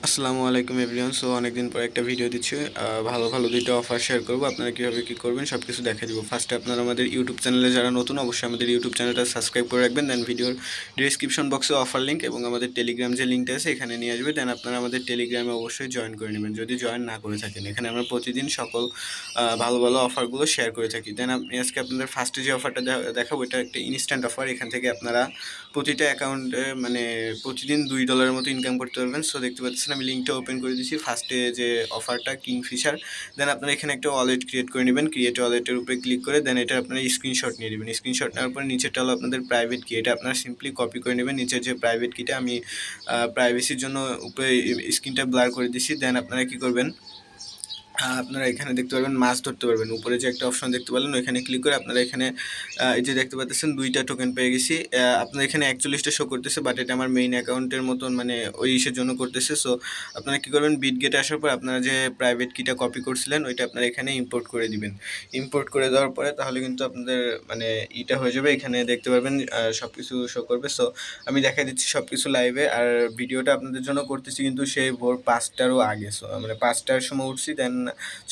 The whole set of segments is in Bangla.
আসসালামু আলাইকুম এভরিওয়ান। সো অনেকদিন পর একটা ভিডিও দিচ্ছি। ভালো ভালো দুইটা অফার শেয়ার করবো, আপনারা কীভাবে কী করবেন সব কিছু দেখা দিব। ফার্স্টে আপনারা আমাদের ইউটিউব চ্যানেলে যারা নতুন, অবশ্যই আমাদের ইউটিউব চ্যানেলটা সাবস্ক্রাইব করে রাখবেন। দেন ভিডিওর ডিসক্রিপশন বক্সে অফার লিঙ্ক এবং আমাদের টেলিগ্রাম যে লিঙ্কটা আছে এখানে নিয়ে আসবে। দেন আপনারা আমাদের টেলিগ্রামে অবশ্যই জয়েন করে নেবেন যদি জয়েন না করে থাকেন। এখানে আমরা প্রতিদিন সকল ভালো ভালো অফারগুলো শেয়ার করে থাকি। দেন আমি আজকে আপনাদের ফার্স্টে যে অফারটা দেখাবো এটা একটা ইনস্ট্যান্ট অফার। এখান থেকে আপনারা প্রতিটা অ্যাকাউন্টে মানে প্রতিদিন $2 মতো ইনকাম করতে পারবেন। সো দেখতে পাচ্ছেন আমি লিঙ্কটা ওপেন করে দিচ্ছি। ফার্স্টে যে অফারটা কিংফিশার, দেন আপনারা এখানে একটা ওয়ালেট ক্রিয়েট করে নেবেন। ক্রিয়েট ওয়ালেটের উপরে ক্লিক করে দেন এটা আপনারা স্ক্রিনশট নিয়ে নেবেন। স্ক্রিনশট নেওয়ার পরে নিচেরটা হলো আপনাদের প্রাইভেট কি, এটা আপনারা সিম্পলি কপি করে নেবেন। নিচের যে প্রাইভেট কিটা আমি প্রাইভেসির জন্য উপরে স্ক্রিনটা ব্লার করে দিচ্ছি। দেন আপনারা কী করবেন, আপনারা এখানে দেখতে পারবেন মাছ ধরতে পারবেন। উপরে যে একটা অপশন দেখতে পেলেন ওইখানে ক্লিক করে আপনারা এখানে এই যে দেখতে পাচ্ছেন 2টা টোকেন পেয়ে গেছি। আপনারা এখানে 41টা শো করতেছে, বাট এটা আমার মেইন অ্যাকাউন্টের মতন মানে ওই ইসের জন্য করতেছে। সো আপনারা কী করবেন, বিটগেটে আসার পর আপনারা যে প্রাইভেট কিটা কপি করছিলেন ওইটা আপনারা এখানে ইম্পোর্ট করে দিবেন। ইম্পোর্ট করে দেওয়ার পরে তাহলে কিন্তু আপনাদের মানে ইটা হয়ে যাবে। এখানে দেখতে পারবেন সব কিছু শো করবে। সো আমি দেখা দিচ্ছি সব কিছু লাইভে, আর ভিডিওটা আপনাদের জন্য করতেছি কিন্তু সেই ভোর 5টারও আগে। সো মানে 5টার সময় উঠছি, দেন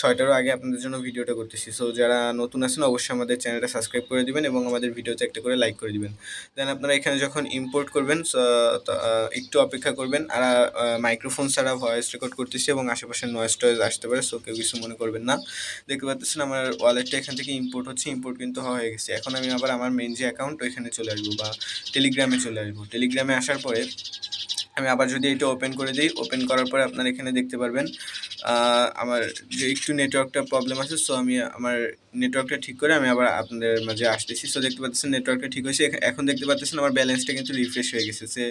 6টারও আগে আপনাদের জন্য ভিডিওটা করতেছি। সো যারা নতুন আছেন অবশ্যই আমাদের চ্যানেলটা সাবস্ক্রাইব করে দিবেন এবং আমাদের ভিডিওতে একটা করে লাইক করে দিবেন। দেন আপনারা এখানে যখন ইম্পোর্ট করবেন একটু অপেক্ষা করবেন। আর মাইক্রোফোন ছাড়া ভয়েস রেকর্ড করতেছি এবং আশেপাশে নয়েজ টয়েজ আসতে পারে, সো কেউ কিছু মনে করবেন না। দেখতে পাচ্ছেন আমার ওয়ালেটটা এখান থেকে ইম্পোর্ট হচ্ছে, ইম্পোর্ট কিন্তু হয়ে গেছে। এখন আমি আবার আমার মেন যে অ্যাকাউন্ট ওইখানে চলে আসবো বা টেলিগ্রামে চলে আসবো। টেলিগ্রামে আসার পরে আমি আবার যদি এটা ওপেন করে দিই, ওপেন করার পরে আপনারা এখানে দেখতে পারবেন আমার যে একটু নেটওয়ার্কটা প্রবলেম আছে। সো আমি আমার নেটওয়ার্কটা ঠিক করে আমি আবার আপনাদের মাঝে আসতেছি। সো দেখতে পাচ্ছেন নেটওয়ার্কটা ঠিক হয়েছে। এখন দেখতে পাচ্ছেন আমার ব্যালেন্সটা কিন্তু রিফ্রেশ হয়ে গেছে। সে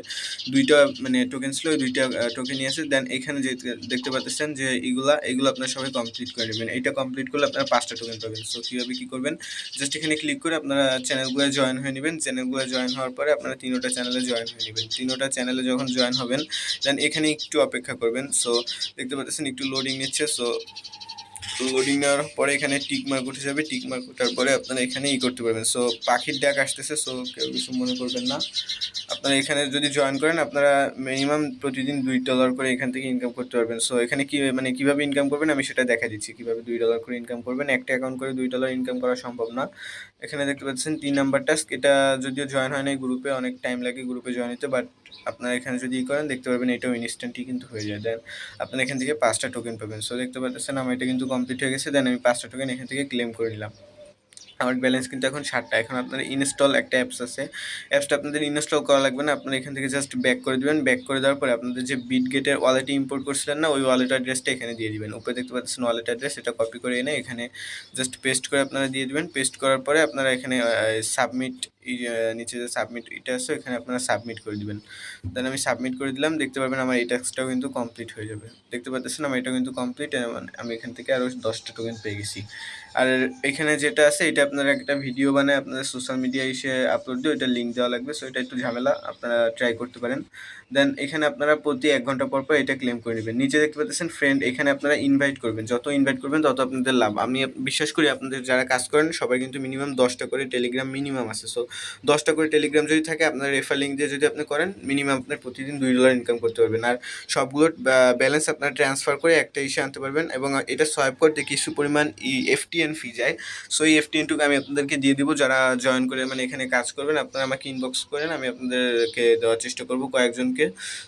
2টা মানে টোকেন ছিল, 2টা টোকেনই আছে। দেন এখানে যে দেখতে পাচ্ছেন যে এগুলো আপনারা সবাই কমপ্লিট করে নেবেন। এইটা কমপ্লিট করলে আপনারা 5টা টোকেন পাবেন। সো কীভাবে কী করবেন, জাস্ট এখানে ক্লিক করে আপনারা চ্যানেলগুলো জয়েন হয়ে নেবেন। চ্যানেলগুলো জয়েন হওয়ার পরে আপনারা 3টা চ্যানেলে জয়েন হয়ে নেবেন। 3টা চ্যানেলে যখন জয়েন হবেন দেন এখানে একটু অপেক্ষা করবেন। সো দেখতে পাচ্ছেন একটু লোডিং নিচ্ছে। সো লোডিং নেওয়ার পরে এখানে টিক মার্ক উঠে যাবে। টিক মার্ক ওঠার পরে আপনারা এখানে করতে পারবেন। সো পাখির ডাক আসতেছে, সো কেউ কিছু মনে করবেন না। আপনারা এখানে যদি জয়েন করেন আপনারা মিনিমাম প্রতিদিন $2 করে এখান থেকে ইনকাম করতে পারবেন। সো এখানে কি মানে কীভাবে ইনকাম করবেন আমি সেটা দেখা দিচ্ছি, কীভাবে $2 করে ইনকাম করবেন। একটা অ্যাকাউন্ট করে $2 ইনকাম করা সম্ভব না। এখানে দেখতে পাচ্ছেন 3 নাম্বার টাস্ক, এটা যদিও জয়েন হয় না এই গ্রুপে, অনেক টাইম লাগে গ্রুপে জয়েন হতে, বাট আপনারা এখানে যদি করেন দেখতে পারবেন এটাও ইনস্ট্যান্টই কিন্তু হয়ে যায়। দেন আপনারা এখান থেকে 5টা টোকেন পাবেন। সো দেখতে পাচ্ছেন আমার এটা কিন্তু কমপ্লিট হয়ে গেছে। দেন আমি 5টা টোকেন এখান থেকে ক্লেম করে নিলাম। আমার ব্যালেন্স কিন্তু এখন 7টা। এখন আপনার ইনস্টল একটা অ্যাপস আছে, অ্যাপসটা আপনাদের ইনস্টল করা লাগবে না। আপনারা এখান থেকে জাস্ট ব্যাক করে দেবেন। ব্যাক করে দেওয়ার পরে আপনাদের যে বিটগেটের ওয়ালেটে ইম্পোর্ট করছিলেন না, ওই ওয়ালেট অ্যাড্রেসটা এখানে দিয়ে দিবেন। উপরে দেখতে পাচ্ছেন ওয়ালেট অ্যাড্রেস, এটা কপি করে এনে এখানে জাস্ট পেস্ট করে আপনারা দিয়ে দেবেন। পেস্ট করার পরে আপনারা এখানে সাবমিট, নিচে যে সাবমিট এটা আছে এখানে আপনারা সাবমিট করে দিবেন। দেন আমি সাবমিট করে দিলাম। দেখতে পারবেন আমার এই টাস্কটাও কিন্তু কমপ্লিট হয়ে যাবে। দেখতে পাচ্ছেন আমার এটা কিন্তু কমপ্লিট। আমি এখান থেকে আরও 10টা টোকেন পেয়ে গেছি। আর এখানে যেটা আছে এটা আপনারা একটা ভিডিও বানায় আপনাদের সোশ্যাল মিডিয়ায় এসে আপলোড দিয়ে ওইটা লিঙ্ক দেওয়া লাগবে। সো এটা একটু ঝামেলা, আপনারা ট্রাই করতে পারেন। দেন এখানে আপনারা প্রতি 1 ঘন্টা পর পর এটা ক্লেম করে নেবেন। নিচে দেখতে পাচ্ছেন ফ্রেন্ড, এখানে আপনারা ইনভাইট করবেন। যত ইনভাইট করবেন তত আপনাদের লাভ। আমি বিশ্বাস করি আপনাদের যারা কাজ করেন সবাই কিন্তু মিনিমাম 10টা করে টেলিগ্রাম মিনিমাম আছে। সো 10টা করে টেলিগ্রাম যদি থাকে আপনার রেফার লিঙ্ক দিয়ে যদি আপনি করেন মিনিমাম আপনার প্রতিদিন $2 ইনকাম করতে পারবেন। আর সবগুলোর ব্যালেন্স আপনারা ট্রান্সফার করে একটা ইসে আনতে পারবেন এবং এটা সোয়াইপ করতে কিছু পরিমাণ FTN ফি যায়। সো এই FTN-টুকু আমি আপনাদেরকে দিয়ে দিব। যারা জয়েন করে মানে এখানে কাজ করবেন আপনারা আমাকে ইনবক্স করেন, আমি আপনাদেরকে দেওয়ার চেষ্টা করব কয়েকজনকে।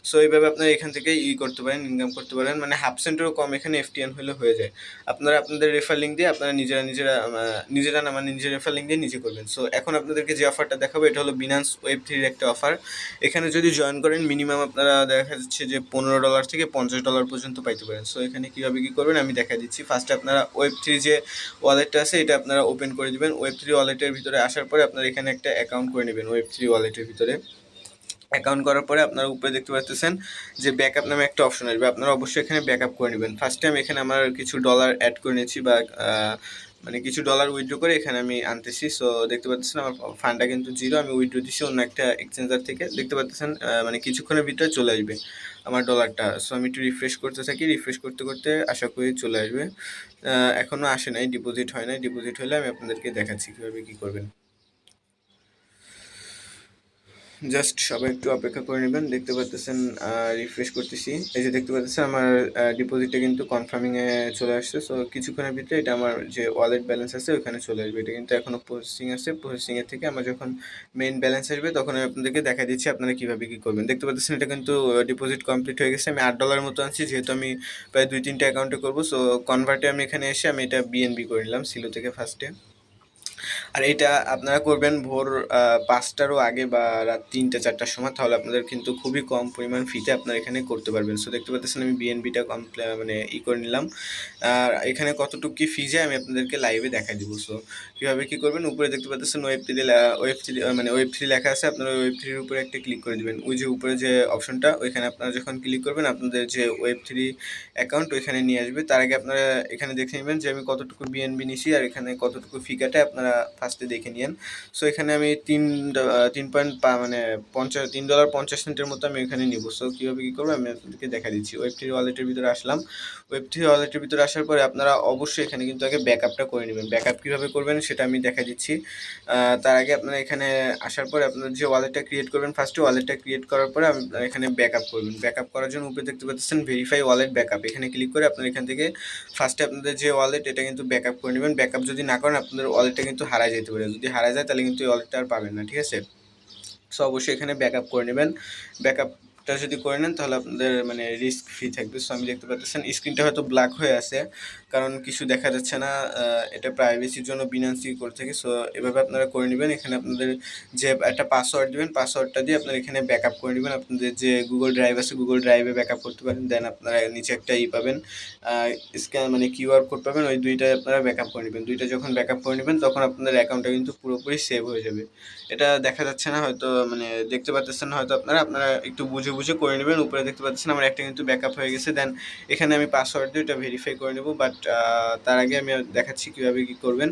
সো এইভাবে আপনারা এখান থেকে করতে পারেন, ইনকাম করতে পারেন। মানে হাফ সেন্টেরও কম এখানে FTN হলে হয়ে যায়। আপনারা আপনাদের রেফার লিঙ্ক দিয়ে আপনারা নিজেরা না মানে নিজের রেফার লিঙ্ক দিয়ে নিজে করবেন। সো এখন আপনাদেরকে যে অফারটা দেখাবো এটা হলো বিনান্স ওয়েব3-র একটা অফার। এখানে যদি জয়েন করেন মিনিমাম আপনারা দেখা যাচ্ছে যে $15 থেকে $50 পর্যন্ত পাইতে পারেন। সো এখানে কীভাবে কী করবেন আমি দেখা দিচ্ছি। ফার্স্টে আপনারা ওয়েব3 যে ওয়ালেটটা আছে এটা আপনারা ওপেন করে দিবেন। ওয়েব3 ওয়ালেটের ভিতরে আসার পরে আপনারা এখানে একটা অ্যাকাউন্ট করে নেবেন ওয়েব3 ওয়ালেটের ভিতরে। অ্যাকাউন্ট করার পরে আপনারা উপরে দেখতে পাচ্ছেন যে ব্যাকআপ নামে একটা অপশন আসবে, আপনারা অবশ্যই এখানে ব্যাকআপ করে নেবেন। ফার্স্ট টাইম এখানে আমার কিছু ডলার অ্যাড করে নিয়েছি বা মানে কিছু ডলার উইথড্র করে এখানে আমি আনতেছি। সো দেখতে পাচ্ছেন আমার ফান্ডটা কিন্তু 0, আমি উইথড্র দিচ্ছি অন্য একটা এক্সচেঞ্জার থেকে। দেখতে পাচ্ছেন মানে কিছুক্ষণের ভিতরে চলে আসবে আমার ডলারটা। সো আমি একটু রিফ্রেশ করতে থাকি, রিফ্রেশ করতে করতে আশা করি চলে আসবে। এখনও আসে নাই, ডিপোজিট হয় নাই। ডিপোজিট হলে আমি আপনাদেরকে দেখাচ্ছি কীভাবে কী করবেন। জাস্ট সবাই একটু অপেক্ষা করে নেবেন। দেখতে পাচ্তেছেন রিফ্রেশ করতেছি। এই যে দেখতে পাচ্তেছেন আমার ডিপোজিটটা কিন্তু কনফার্মিংয়ে চলে আসছে। সো কিছুক্ষণের ভিতরে এটা আমার যে ওয়ালেট ব্যালেন্স আছে ওখানে চলে আসবে। এটা কিন্তু এখনও প্রসেসিং আছে। প্রসেসিংয়ের থেকে আমার যখন মেইন ব্যালেন্স আসবে তখন আমি আপনাদেরকে দেখাই দিচ্ছি আপনারা কীভাবে কী করবেন। দেখতে পাচ্তেছেন এটা কিন্তু ডিপোজিট কমপ্লিট হয়ে গেছে। আমি $8 মতো আনছি, যেহেতু আমি প্রায় 2-3টা অ্যাকাউন্টে করবো। সো কনভার্টে আমি এখানে এসে আমি এটা বিএনবি করে নিলাম সিলো থেকে ফার্স্টে। আর এটা আপনারা করবেন ভোর 5টারও আগে বা রাত 3টা-4টার সময়, তাহলে আপনাদের কিন্তু খুবই কম পরিমাণ ফিতে আপনারা এখানে করতে পারবেন। সো দেখতে পাচ্ছেন আমি বিএনবিটা মানে করে নিলাম। আর এখানে কতটুকু কি ফি যায় আমি আপনাদেরকে লাইভে দেখাই দিব। সো কীভাবে কী করবেন, উপরে দেখতে পাচ্ছেন ওয়েব থ্রি লেখা আছে, আপনারা ওয়েব থ্রির উপরে একটা ক্লিক করে দেবেন। ওই যে উপরে যে অপশনটা ওইখানে আপনারা যখন ক্লিক করবেন আপনাদের যে ওয়েব থ্রি অ্যাকাউন্ট ওইখানে নিয়ে আসবে। তার আগে আপনারা এখানে দেখে নেবেন যে আমি কতটুকু বিএনবি নিছি আর এখানে কতটুকু ফি কাটে আপনারা ফার্স্টে দেখে নিন। সো এখানে আমি $3.50 মতো আমি এখানে নিব। সো কীভাবে কী করবো আমি আপনাদেরকে দেখা দিচ্ছি। ওয়েব থ্রি ওয়ালেটের ভিতরে আসলাম। ওয়েব থ্রি ওয়ালেটের ভিতরে আসার পরে আপনারা অবশ্যই এখানে কিন্তু আগে ব্যাকআপটা করে নেবেন। ব্যাকআপ কীভাবে করবেন সেটা আমি দেখা দিচ্ছি। তার আগে আপনারা এখানে আসার পরে আপনারা যে ওয়ালেটটা ক্রিয়েট করবেন, ফার্স্টে ওয়ালেটটা ক্রিয়েট করার পরে আপনারা এখানে ব্যাকআপ করবেন। ব্যাকআপ করার জন্য উপরে দেখতে পাচ্ছেন ভেরিফাই ওয়ালেট ব্যাকআপ, এখানে ক্লিক করে আপনারা এখান থেকে ফার্স্টে আপনাদের যে ওয়ালেট এটা কিন্তু ব্যাকআপ করে নেবেন। ব্যাকআপ যদি না করেন আপনাদের ওয়ালেটটা কিন্তু হারায় যেতে পারে। যদি হারায় যায় তাহলে কিন্তু এই ওয়ালেটটা আর পাবেন না, ঠিক আছে? সো অবশ্যই এখানে ব্যাকআপ করে নেবেন। ব্যাকআপটা যদি করে নেন তাহলে আপনাদের মানে রিস্ক ফ্রি থাকবে। সো আমি দেখতে পাচ্ছেন স্ক্রিনটা হয়তো ব্ল্যাক হয়ে আছে, কারণ কিছু দেখা যাচ্ছে না। এটা প্রাইভেসির জন্য বিনান্স করে থাকে। সো এভাবে আপনারা করে নেবেন। এখানে আপনাদের যে একটা পাসওয়ার্ড দেবেন, পাসওয়ার্ডটা দিয়ে আপনারা এখানে ব্যাকআপ করে নেবেন। আপনাদের যে গুগল ড্রাইভ আছে গুগল ড্রাইভে ব্যাকআপ করতে পারেন। দেন আপনারা নিচে একটা পাবেন, মানে কিউআর কোড পাবেন, ওই দুইটাই আপনারা ব্যাকআপ করে নেবেন। দুইটা যখন ব্যাকআপ করে নেবেন তখন আপনাদের অ্যাকাউন্টটা কিন্তু পুরোপুরি সেভ হয়ে যাবে। এটা দেখা যাচ্ছে না হয়তো, মানে দেখতে পাচ্ছেন হয়তো আপনারা একটু বুঝে বুঝে করে নেবেন। উপরে দেখতে পাচ্ছেন আমার একটা কিন্তু ব্যাকআপ হয়ে গেছে। দেন এখানে আমি পাসওয়ার্ড দিয়ে এটা ভেরিফাই করে নেব। বাট তার আগে আমি দেখাচ্ছি কীভাবে কী করবেন।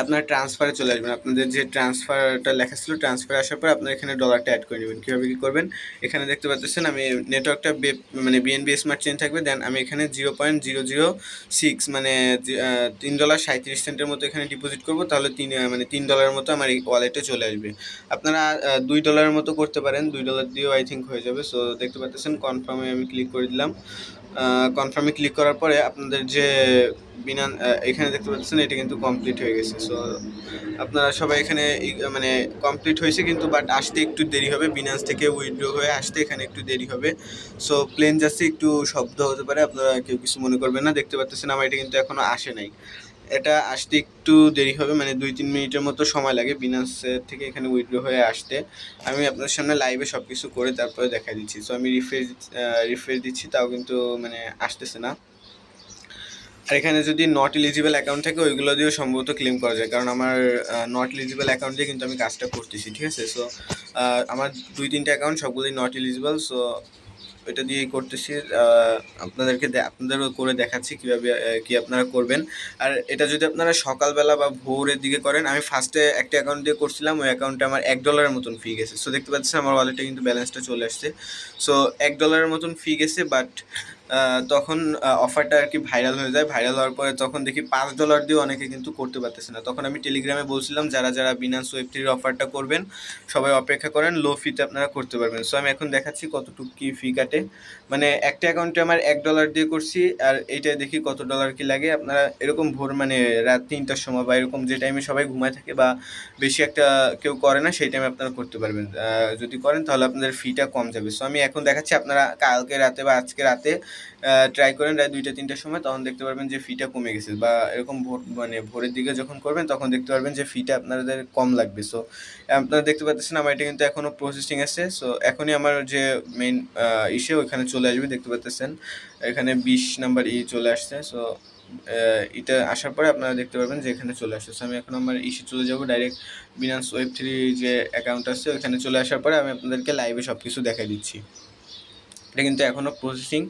আপনার ট্রান্সফারে চলে আসবেন। আপনাদের যে ট্রান্সফারটা লেখা ছিল, ট্রান্সফারে আসার পর আপনারা এখানে ডলারটা অ্যাড করে নেবেন। কীভাবে কী করবেন, এখানে দেখতে পাচ্ছেন আমি নেটওয়ার্কটা মানে বিএনবি স্মার্ট চেইন থাকবে। দেন আমি এখানে 0.006 মানে $3.37 মতো এখানে ডিপোজিট করব। তাহলে $3 মতো আমার এই ওয়ালেটে চলে আসবে। আপনারা $2 মতো করতে পারেন, $2 দিয়েও আই থিঙ্ক হয়ে যাবে। সো দেখতে পাচ্ছেন কনফার্মে আমি ক্লিক করে দিলাম। কনফার্মে ক্লিক করার পরে আপনাদের যে এখানে দেখতে পাচ্ছেন এটা কিন্তু কমপ্লিট হয়ে গেছে। সো আপনারা সবাই এখানে মানে কমপ্লিট হয়েছে কিন্তু, বাট আসতে একটু দেরি হবে। বিনান্স থেকে উইথড্র হয়ে আসতে এখানে একটু দেরি হবে। সো প্লেন যাচ্ছে, একটু শব্দ হতে পারে, আপনারা কেউ কিছু মনে করবেন না। দেখতে পাচ্ছেন আমার এটা কিন্তু এখনও আসে নাই। এটা আসতে একটু দেরি হবে, মানে 2-3 মিনিটের মতো সময় লাগে বিনান্সের থেকে এখানে উইথড্র হয়ে আসতে। আমি আপনার সামনে লাইভে সব কিছু করে তারপরে দেখা দিচ্ছি। সো আমি রিফ্রেশ দিচ্ছি, তাও কিন্তু মানে আসতেছে না। আর এখানে যদি নট এলিজিবল অ্যাকাউন্ট থাকে ওইগুলো দিয়েও সম্ভবত ক্লেম করা যায়, কারণ আমার নট এলিজিবল অ্যাকাউন্ট দিয়ে কিন্তু আমি কাজটা করতেছি, ঠিক আছে? সো আমার 2-3টা অ্যাকাউন্ট সবগুলোই নট এলিজিবল। সো এটা দিয়েই করতেছি। আপনাদেরও করে দেখাচ্ছি কীভাবে কি আপনারা করবেন। আর এটা যদি আপনারা সকালবেলা বা ভোরের দিকে করেন, আমি ফার্স্টে একটা অ্যাকাউন্ট দিয়ে করছিলাম, ওই অ্যাকাউন্টে আমার $1 মতন ফি গেছে। সো দেখতে পাচ্ছেন আমার ওয়ালেটে কিন্তু ব্যালেন্সটা চলে আসছে। সো $1 মতন ফি গেছে, বাট তখন অফারটা আর কি ভাইরাল হয়ে যায়। ভাইরাল হওয়ার পরে তখন দেখি $5 দিয়ে অনেকে কিন্তু করতে পারতেছে না। তখন আমি টেলিগ্রামে বলছিলাম যারা যারা বিনান্স ওয়েব থ্রির অফারটা করবেন সবাই অপেক্ষা করেন, লো ফিতে আপনারা করতে পারবেন। সো আমি এখন দেখাচ্ছি কতটুকু কি ফি কাটে। মানে একটা অ্যাকাউন্টে আমার $1 দিয়ে করছি, আর এইটাই দেখি কত ডলার কি লাগে। আপনারা এরকম ভোর মানে রাত 3টার সময় বা এরকম যে টাইমে সবাই ঘুমায় থাকে বা বেশি একটা কেউ করে না, সেই টাইমে আপনারা করতে পারবেন। যদি করেন তাহলে আপনাদের ফিটা কম যাবে। সো আমি এখন দেখাচ্ছি, আপনারা কালকে রাতে বা আজকে রাতে ট্রাই করেন রাত 2টা-3টার সময়, তখন দেখতে পারবেন যে ফিটা কমে গেছে। বা এরকম ভোরের দিকে যখন করবেন তখন দেখতে পারবেন যে ফিটা আপনাদের কম লাগবে। সো আপনারা দেখতে পাচ্ছেন আমার এটা কিন্তু এখনও প্রসেসিং আছে। সো এখনই আমার যে মেইন ওইখানে চলে আসবে। দেখতে পাচ্ছেন এখানে 20 নাম্বার চলে আসছে। সো এটা আসার পরে আপনারা দেখতে পারবেন যে এখানে চলে আসছে। সো আমি এখন আমার চলে যাব ডাইরেক্ট বিনান্স ওয়েব থ্রি যে অ্যাকাউন্ট আছে ওইখানে চলে আসার পরে আমি আপনাদেরকে লাইভে সব কিছু দেখাই দিচ্ছি। এটা কিন্তু এখনও প্রসেসিং,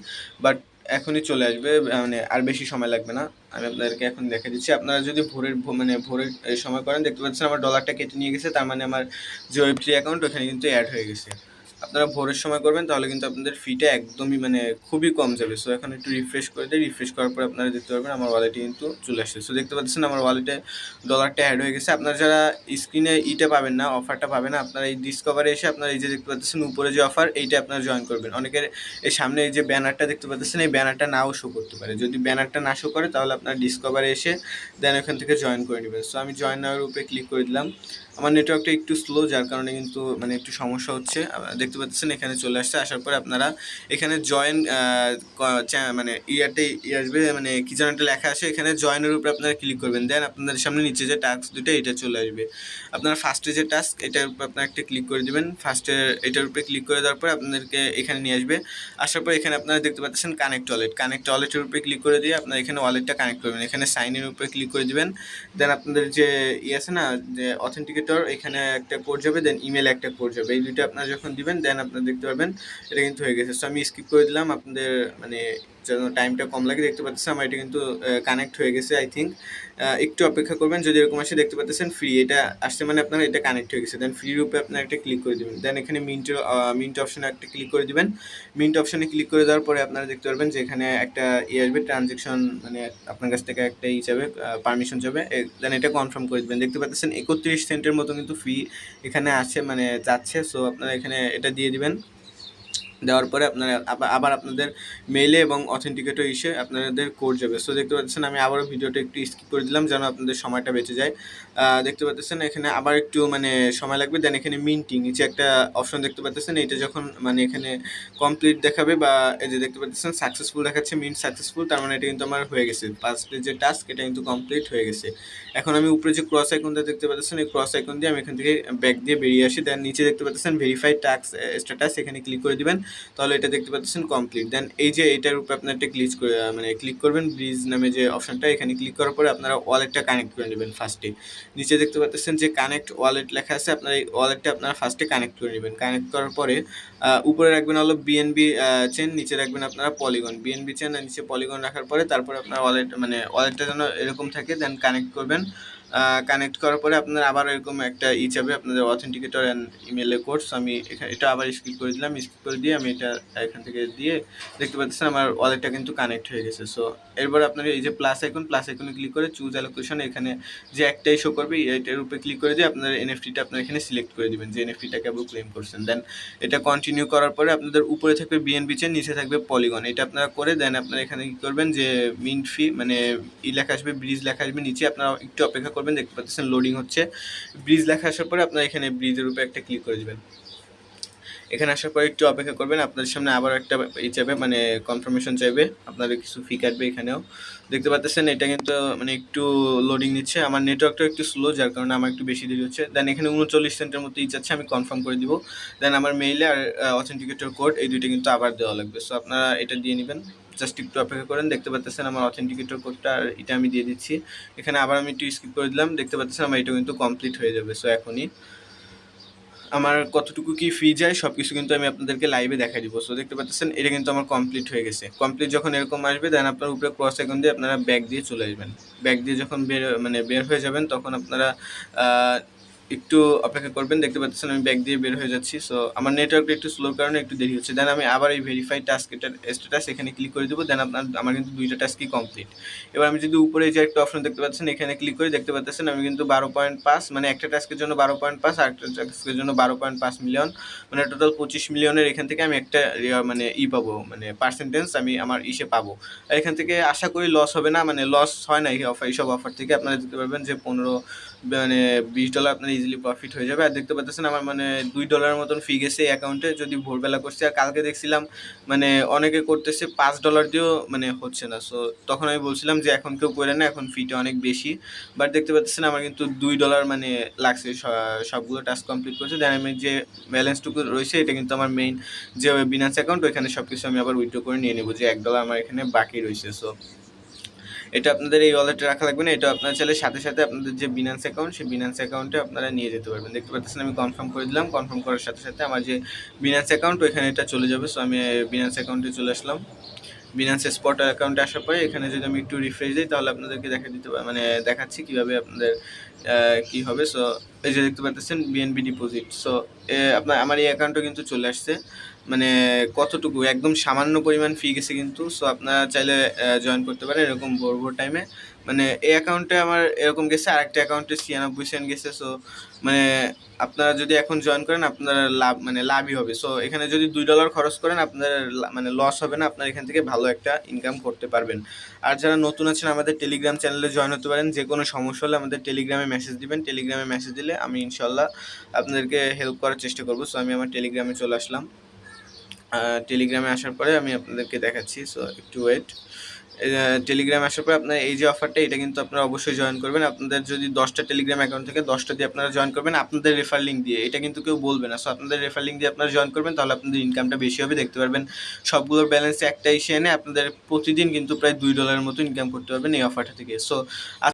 বাট এখনই চলে আসবে, মানে আর বেশি সময় লাগবে না। আমি আপনাদেরকে এখন দেখে দিচ্ছি। আপনারা যদি ভোরের সময় করেন দেখতে পাচ্ছেন আমার ডলারটা কেটে নিয়ে গেছে, তার মানে আমার যে ওয়েব থ্রি অ্যাকাউন্ট ওখানে কিন্তু অ্যাড হয়ে গেছে। আপনারা ভোরের সময় করবেন তাহলে কিন্তু আপনাদের ফিটা একদমই মানে খুবই কম যাবে। সো এখন একটু রিফ্রেশ করে দিই, রিফ্রেশ করার পর আপনারা দেখতে পারবেন আমার ওয়ালেটে কিন্তু চলে আসছে। সো দেখতে পাচ্ছেন আমার ওয়ালেটে ডলারটা অ্যাড হয়ে গেছে। আপনারা যারা স্ক্রিনে ইটা পাবেন না, অফারটা পাবেন না, আপনারা এই ডিসকভারে এসে আপনারা এই যে দেখতে পাচ্ছেন উপরে যে অফার, এইটা আপনারা জয়েন করবেন। অনেকের এই সামনে এই যে ব্যানারটা দেখতে পাচ্ছেন, এই ব্যানারটা নাও শো করতে পারে। যদি ব্যানারটা না শো করে তাহলে আপনারা ডিসকভারে এসে দেন এখান থেকে জয়েন করে নেবেন। সো আমি জয়েন নাওয়ার উপরে ক্লিক করে দিলাম। আমার নেটওয়ার্কটা একটু স্লো, যার কারণে কিন্তু মানে একটু সমস্যা হচ্ছে। দেখতে পাচ্ছেন এখানে চলে আসছে। আসার পরে আপনারা এখানে জয়েন মানে আসবে, মানে কি যেন একটা লেখা আসে, এখানে জয়েনের উপরে আপনারা ক্লিক করবেন। দেন আপনাদের সামনে নিচে যে টাস্ক দুটো এটা চলে আসবে। আপনারা ফার্স্টে যে টাস্ক এটার উপর আপনারা একটা ক্লিক করে দেবেন। ফার্স্টে এটার উপরে ক্লিক করে দেওয়ার পর আপনাদেরকে এখানে নিয়ে আসবে। আসার পর এখানে আপনারা দেখতে পাচ্ছেন কানেক্ট ওয়ালেট। কানেক্ট ওয়ালেটের উপরে ক্লিক করে দিয়ে আপনারা এখানে ওয়ালেটটা কানেক্ট করবেন। এখানে সাইনের উপরে ক্লিক করে দিবেন। দেন আপনাদের যে আছে না, যে অথেন্টিকেটর, এখানে একটা কোড যাবে, দেন ইমেলে একটা কোড যাবে। এই দুইটা আপনারা যখন দিবেন দেন আপনারা দেখতে পারবেন এটা কিন্তু হয়ে গেছে। সো আমি স্কিপ করে দিলাম আপনাদের মানে যেন টাইমটা কম লাগে। দেখতে পাচ্ছেন আমার এটা কিন্তু কানেক্ট হয়ে গেছে। আই থিঙ্ক একটু অপেক্ষা করবেন। যদি এরকম আসে দেখতে পাচ্ছেন ফ্রি, এটা আসছে মানে আপনারা এটা কানেক্ট হয়ে গেছে। দেন ফ্রি রূপে আপনারা একটা ক্লিক করে দেবেন। দেন এখানে মিন্ট অপশনে একটা ক্লিক করে দিবেন। মিন্ট অপশনে ক্লিক করে দেওয়ার পরে আপনারা দেখতে পারবেন যে এখানে একটা আসবে ট্রানজেকশন, মানে আপনার কাছ থেকে একটা যাবে, পারমিশন যাবে। দেন এটা কনফার্ম করে দেবেন। দেখতে পাচ্ছেন 31 সেন্টের মতো কিন্তু ফি এখানে আছে, মানে যাচ্ছে। সো আপনারা এখানে এটা দিয়ে দিবেন। দেওয়ার পরে আপনারা আবার আপনাদের মেইলে এবং অথেন্টিকেটর এসে আপনাদের কোড যাবে। সো দেখতে পাচ্ছেন আমি আবারও ভিডিওটা একটু স্কিপ করে দিলাম যেন আপনাদের সময়টা বেঁচে যায়। দেখতে পাচ্ছেন এখানে আবার একটু মানে সময় লাগবে। দেন এখানে মিন্টিং নিচে একটা অপশন দেখতে পাচ্ছেন, এটা যখন মানে এখানে কমপ্লিট দেখাবে বা এই যে দেখতে পাচ্ছেন সাকসেসফুল দেখাচ্ছে, মিন্ট সাকসেসফুল, তার মানে এটা কিন্তু আমার হয়ে গেছে। ফার্স্টের যে টাস্ক এটা কিন্তু কমপ্লিট হয়ে গেছে। এখন আমি উপরে যে ক্রস আইকনটা দেখতে পাচ্ছেন, এই ক্রস আইকন দিয়ে আমি এখান থেকে ব্যাক দিয়ে বেরিয়ে আসি। দেন নিচে দেখতে পাচ্ছেন ভেরিফাইড টাস্ক স্ট্যাটাস, এখানে ক্লিক করে দিবেন। তাহলে এটা দেখতে পাচ্ছেন কমপ্লিট। দেন এই যে এটার উপরে আপনার একটা ক্লিক করবেন, ব্রিজ নামে যে অপশনটা, এখানে ক্লিক করার পরে আপনারা ওয়ালেটটা কানেক্ট করে নেবেন। ফার্স্টে নিচে দেখতে পাচ্ছেন যে কানেক্ট ওয়ালেট লেখা আছে, আপনার এই ওয়ালেটটা আপনারা ফার্স্টে কানেক্ট করে নেবেন। কানেক্ট করার পরে উপরে রাখবেন হলো বিএনবি চেন, নিচে রাখবেন আপনারা পলিগন। বিএনবি চেন আর নিচে পলিগন রাখার পরে তারপরে আপনার ওয়ালেটটা যেন এরকম থাকে। দেন কানেক্ট করবেন। কানেক্ট করার পরে আপনার আবার এরকম একটা যাবে আপনাদের অথেন্টিকেটর অ্যান্ড ইমেলের কোর্স। আমি এখানে এটা আবার স্কিপ করে দিলাম। স্কিপ করে দিয়ে আমি এটা এখান থেকে দিয়ে দেখতে পাচ্ছেন আমার ওয়ালেটটা কিন্তু কানেক্ট হয়ে গেছে। সো এরপর আপনার এই যে প্লাস আইকনে ক্লিক করে চুজ অ্যালোকেশন, এখানে যে একটাই শো করবে এটার উপরে ক্লিক করে দিয়ে আপনার এনএফটিটা আপনার এখানে সিলেক্ট করে দিবেন যে এনএফটিটাকে আপনি ক্লেম করছেন। দেন এটা কন্টিনিউ করার পরে আপনাদের উপরে থাকবে বিএনবি চেন, নিচে থাকবে পলিগন। এটা আপনারা করে দেন আপনারা এখানে কী করবেন যে মিন্ট ফি মানে লেখা আসবে, ব্রিজ লেখা আসবে নিচে, আপনারা একটু অপেক্ষা করবেন। দেখতে পাচ্ছেন লোডিং হচ্ছে। ব্রিজ লেখা আসার পরে আপনারা এখানে ব্রিজের উপরে একটা ক্লিক করে দেবেন। এখানে আসার পরে একটু অপেক্ষা করবেন। আপনাদের সামনে আবার একটা চাইবে, মানে কনফার্মেশন চাইবে, আপনাদের কিছু ফি কাটবে। এখানেও দেখতে পাচ্ছেন এটা কিন্তু মানে একটু লোডিং নিচ্ছে। আমার নেটওয়ার্কটা একটু স্লো, যার কারণে আমার একটু বেশি দেরি হচ্ছে। দেন এখানে 39 সেন্টের মতো চাচ্ছে, আমি কনফার্ম করে দিব। দেন আমার মেইলে আর অথেন্টিকেটর কোড এই দুইটা কিন্তু আবার দেওয়া লাগবে। সো আপনারা এটা দিয়ে নেবেন। জাস্ট একটু অপেক্ষা করেন। দেখতে পাচ্ছেন আমার অথেন্টিকেটর কোডটা আর এটা আমি দিয়ে দিচ্ছি। এখানে আবার আমি একটু স্কিপ করে দিলাম। দেখতে পাচ্ছেন আমার এটা কিন্তু কমপ্লিট হয়ে যাবে। সো এখনই আমার কতটুকু কি ফি যায় সব কিছু কিন্তু আমি আপনাদেরকে লাইভে দেখা দিব। সো দেখতে পাচ্ছেন এটা কিন্তু আমার কমপ্লিট হয়ে গেছে। কমপ্লিট যখন এরকম আসবে দেন আপনার উপরে ক্রস আইকন দিয়ে আপনারা ব্যাক দিয়ে চলে আসবেন। ব্যাক দিয়ে যখন বের হয়ে যাবেন তখন আপনারা একটু অপেক্ষা করবেন। দেখতে পাচ্ছেন আমি ব্যাক দিয়ে বের হয়ে যাচ্ছি। সো আমার নেটওয়ার্কটা একটু স্লোর কারণে একটু দেরি হচ্ছে। দেন আমি আবার এই ভেরিফাই টাস্ক এটার স্ট্যাটাস এখানে ক্লিক করে দেবো। দেন আমার কিন্তু দুইটা টাস্কই কমপ্লিট। এবার আমি যদি উপরে যে একটা অপশন দেখতে পাচ্ছেন এখানে ক্লিক করে দেখতে পাচ্ছেন আমি কিন্তু 12.5, মানে একটা টাস্কের জন্য 12.5 আর একটা টাস্কের জন্য 12.5 মিলিয়ন, মানে টোটাল 25 মিলিয়নের এখান থেকে আমি একটা মানে পাবো, মানে পার্সেন্টেজ আমি আমার পাবো। আর এখান থেকে আশা করি লস হবে না, মানে লস হয় না এইসব অফার থেকে। আপনারা দেখতে পারবেন যে $20 আপনার ইজিলি প্রফিট হয়ে যাবে। আর দেখতে পাচ্ছেন আমার মানে $2 মতন ফি গেছে এই অ্যাকাউন্টে, যদি ভোরবেলা করছি। আর কালকে দেখছিলাম মানে অনেকে করতেছে $5 দিয়েও মানে হচ্ছে না। সো তখন আমি বলছিলাম যে এখন কেউ করে না, এখন ফিটা অনেক বেশি। বাট দেখতে পাচ্ছেন আমার কিন্তু $2 মানে লাগছে সবগুলো টাস্ক কমপ্লিট করছে। দেন আমি যে ব্যালেন্সটুকু রয়েছে এটা কিন্তু আমার মেইন যে বিনান্স অ্যাকাউন্ট, ওইখানে সব কিছু আমি আবার উইথড্র করে নিয়ে নেবো, যে $1 আমার এখানে বাকি রয়েছে। সো এটা আপনাদের এই ওয়ালেটে রাখা লাগবে না, এটা আপনারা চাইলে সাথে সাথে আপনাদের যে বিনান্স অ্যাকাউন্ট সেই বিনান্স অ্যাকাউন্টে আপনারা নিয়ে যেতে পারবেন। দেখতে পাচ্ছেন আমি কনফার্ম করে দিলাম। কনফার্ম করার সাথে সাথে আমার যে বিনান্স অ্যাকাউন্ট ওইখানে এটা চলে যাবে। সো আমি বিনান্স অ্যাকাউন্টে চলে আসলাম। বিনান্স স্পট অ্যাকাউন্টে আসার পরে এখানে যদি আমি একটু রিফ্রেশ দিই তাহলে আপনাদেরকে দেখাচ্ছি কীভাবে আপনাদের কী হবে। সো এই যে দেখতে পাচ্ছেন বিএনবি ডিপোজিট। সো আপনার আমার এই অ্যাকাউন্টে কিন্তু চলে আসছে, মানে কতটুকু একদম সামান্য পরিমাণ ফি গেছে কিন্তু। সো আপনারা চাইলে জয়েন করতে পারেন এরকম ভোর ভোর টাইমে। মানে এই অ্যাকাউন্টে আমার এরকম গেছে, আরেকটা অ্যাকাউন্টে 96 সেন্ট গেছে। সো মানে আপনারা যদি এখন জয়েন করেন আপনারা লাভ মানে লাভই হবে। সো এখানে যদি $2 খরচ করেন আপনার মানে লস হবে না, আপনার এখান থেকে ভালো একটা ইনকাম করতে পারবেন। আর যারা নতুন আছেন আমাদের টেলিগ্রাম চ্যানেলে জয়েন হতে পারেন। যে কোনো সমস্যা হলে আমাদের টেলিগ্রামে মেসেজ দিবেন, টেলিগ্রামে মেসেজ দিলে আমি ইনশাল্লাহ আপনাদেরকে হেল্প করার চেষ্টা করবো। সো আমি আমার টেলিগ্রামে চলে আসলাম। টেলিগ্রামে আসার পরে আমি আপনাদেরকে দেখাচ্ছি। সো একটু ওয়েট। টেলিগ্রামে আসার পরে আপনার এই যে অফারটা, এটা কিন্তু আপনারা অবশ্যই জয়েন করবেন। আপনাদের যদি 10টা টেলিগ্রাম অ্যাকাউন্ট থেকে 10টা দিয়ে আপনারা জয়েন করবেন আপনাদের রেফার লিঙ্ক দিয়ে, এটা কিন্তু কেউ বলবে না। সো আপনাদের রেফার লিঙ্ক দিয়ে আপনারা জয়েন করবেন, তাহলে আপনাদের ইনকামটা বেশি হবে। দেখতে পারবেন সবগুলোর ব্যালেন্সে একটা এসে এনে আপনাদের প্রতিদিন কিন্তু প্রায় $2 মতো ইনকাম করতে পারবেন এই অফারটা থেকে। সো